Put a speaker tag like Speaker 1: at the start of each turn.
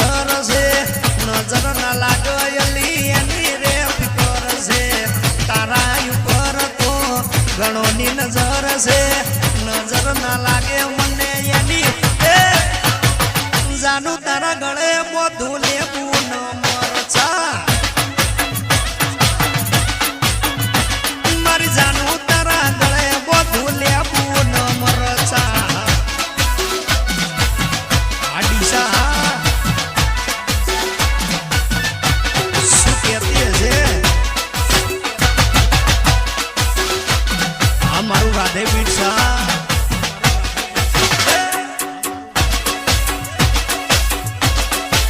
Speaker 1: નજર છે નજર ના લાગેલી એની રે ફિકર છે તારા ઉપર તો ઘણોની નજર છે નજર ના લાગે મને એની જાનું તારા ગળે મોઢું લે